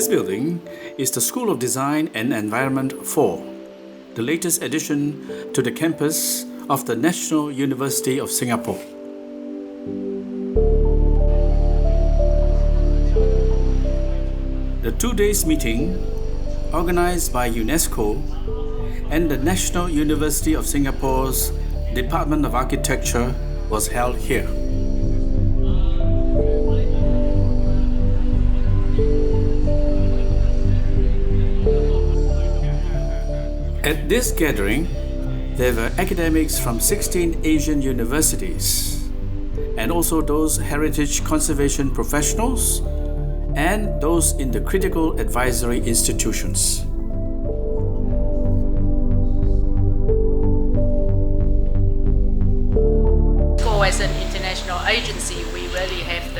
This building is the School of Design and Environment 4, the latest addition to the campus of the National University of Singapore. The 2 days meeting, organized by UNESCO and the National University of Singapore's Department of Architecture, was held here. At this gathering, there were academics from 16 Asian universities, and also those heritage conservation professionals and those in the critical advisory institutions. As an international agency, we really have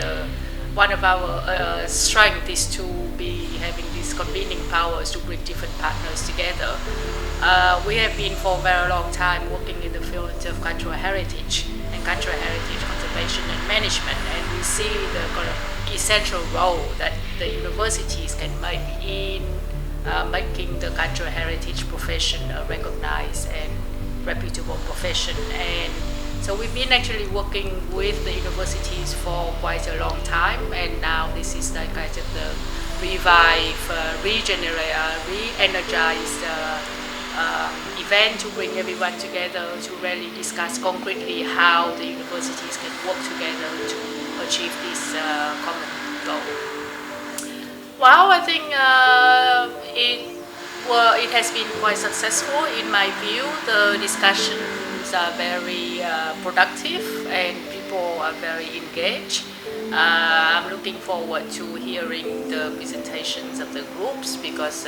one of our strengths is to be having these convening powers to bring different partners together. We have been for a very long time working in the field of cultural heritage and cultural heritage conservation and management, and we see the kind of essential role that the universities can make in making the cultural heritage profession a recognized and reputable profession. And so we've been actually working with the universities for quite a long time, and now this is like kind of the revive, regenerate, re-energized event to bring everyone together to really discuss concretely how the universities can work together to achieve this common goal. Well, I think it has been quite successful in my view. The discussions are very productive and people are very engaged. I'm looking forward to hearing the presentations of the groups because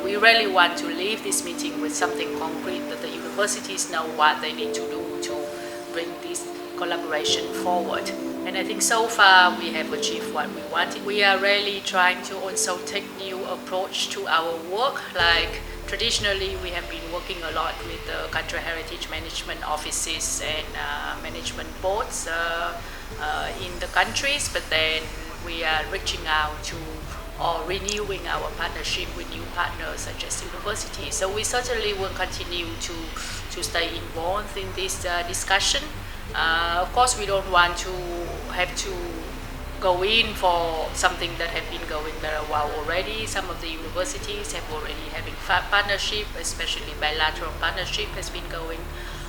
we really want to leave this meeting with something concrete that the universities know what they need to do to bring this collaboration forward. And I think so far we have achieved what we wanted. We are really trying to also take new approach to our work. Like traditionally, we have been working a lot with the cultural heritage management offices and management boards in the countries, but then we are reaching out to or renewing our partnership with new partners such as universities. So we certainly will continue to stay involved in this discussion. Of course, we don't want to have to go in for something that have been going very well already. Some of the universities have already having partnership, especially bilateral partnership has been going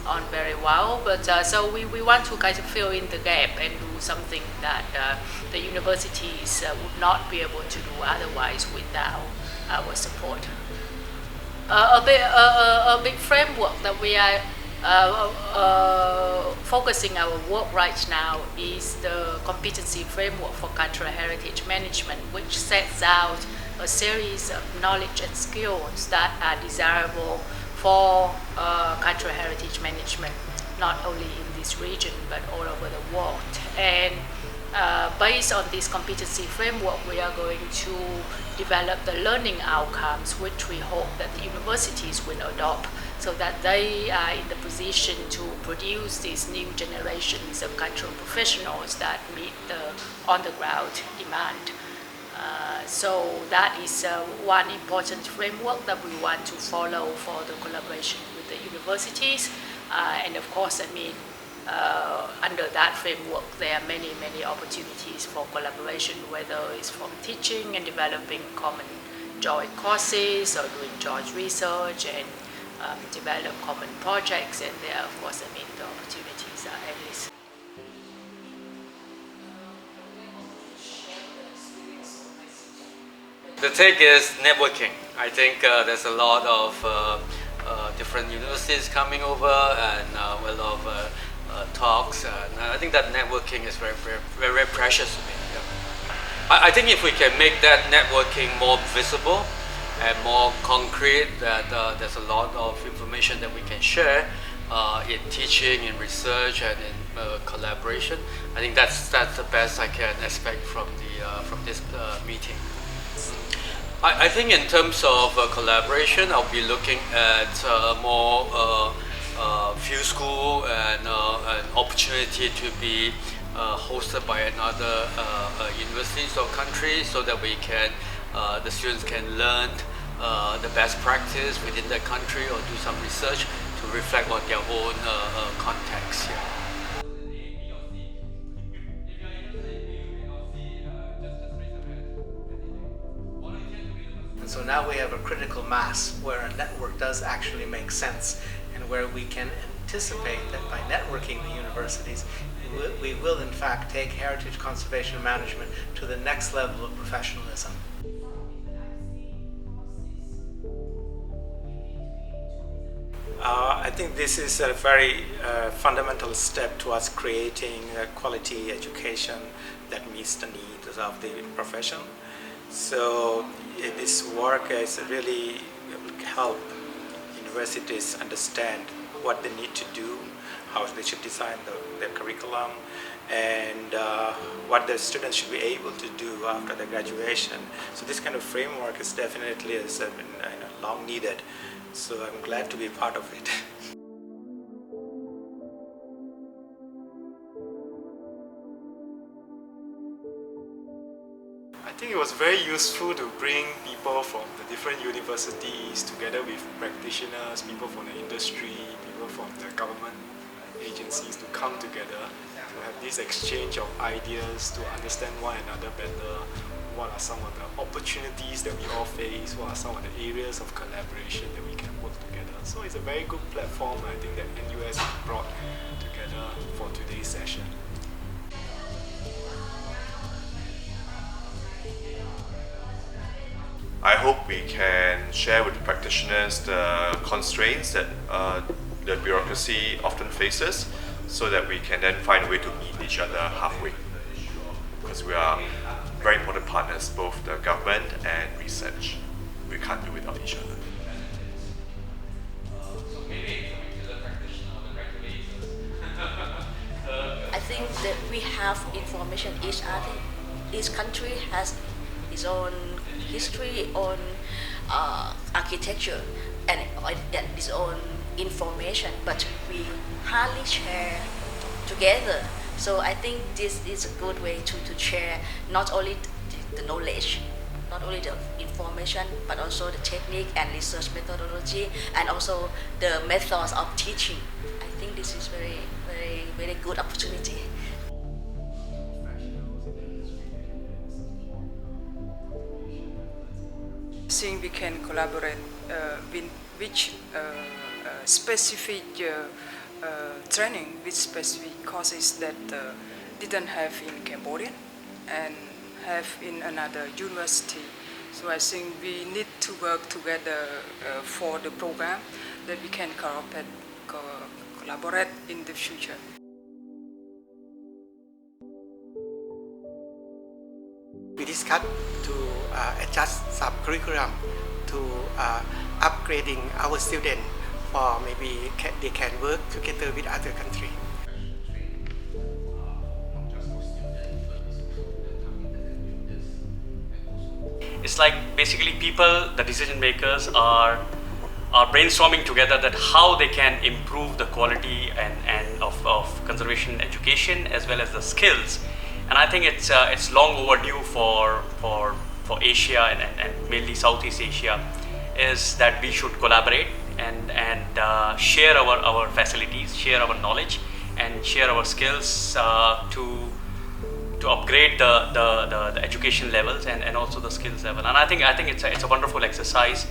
on very well. But so we want to kind of fill in the gap and do something that the universities would not be able to do otherwise without our support. A big framework that we are focusing our work right now is the competency framework for cultural heritage management, which sets out a series of knowledge and skills that are desirable for cultural heritage management, not only in this region but all over the world. And based on this competency framework, we are going to develop the learning outcomes which we hope that the universities will adopt so that they are in the position to produce these new generations of cultural professionals that meet the on-the-ground demand. So that is one important framework that we want to follow for the collaboration with the universities. And of course, I mean, under that framework, there are many opportunities for collaboration, whether it's from teaching and developing common joint courses or doing joint research and develop common projects. And there, of course, I mean, the opportunities are endless. The take is networking. I think there's a lot of different universities coming over and a lot of talks. And I think that networking is very precious to me. Yeah. I think if we can make that networking more visible and more concrete, that there's a lot of information that we can share in teaching, in research, and in collaboration. I think that's the best I can expect from this meeting. I think in terms of collaboration, I'll be looking at more field school and an opportunity to be hosted by another universities or countries so that we can the students can learn the best practice within their country or do some research to reflect on their own context. Yeah. And so now we have a critical mass where a network does actually make sense, and where we can anticipate that by networking the universities, we will in fact take heritage conservation management to the next level of professionalism. I think this is a very fundamental step towards creating a quality education that meets the needs of the profession. So this work is really help universities understand what they need to do, how they should design their curriculum, and what the students should be able to do after their graduation. So this kind of framework is definitely long needed. So I'm glad to be part of it. I think it was very useful to bring people from the different universities together with practitioners, people from the industry, people from the government agencies to come together to have this exchange of ideas to understand one another better. What are some of the opportunities that we all face? What are some of the areas of collaboration that we can work together? So it's a very good platform, I think, that NUS brought together for today's session. I hope we can share with the practitioners the constraints that the bureaucracy often faces, so that we can then find a way to meet each other halfway. Because we are very important partners, both the government and research. We can't do without each other. I think that we have information each other. Each country has its own history, own architecture, and its own information, but we hardly share together. So I think this is a good way to share not only the knowledge, not only the information, but also the technique and research methodology, and also the methods of teaching. I think this is very good opportunity. I think we can collaborate with which specific training, with specific courses that didn't have in Cambodia and have in another university. So I think we need to work together for the program that we can collaborate in the future. We discussed to adjust some curriculum to upgrading our students for maybe they can work together with other countries. It's like basically people, the decision makers are brainstorming together that how they can improve the quality and of conservation education as well as the skills. And I think it's long overdue for Asia and mainly Southeast Asia, is that we should collaborate and share our facilities, share our knowledge, and share our skills to upgrade the education levels and also the skills level. And I think it's a wonderful exercise.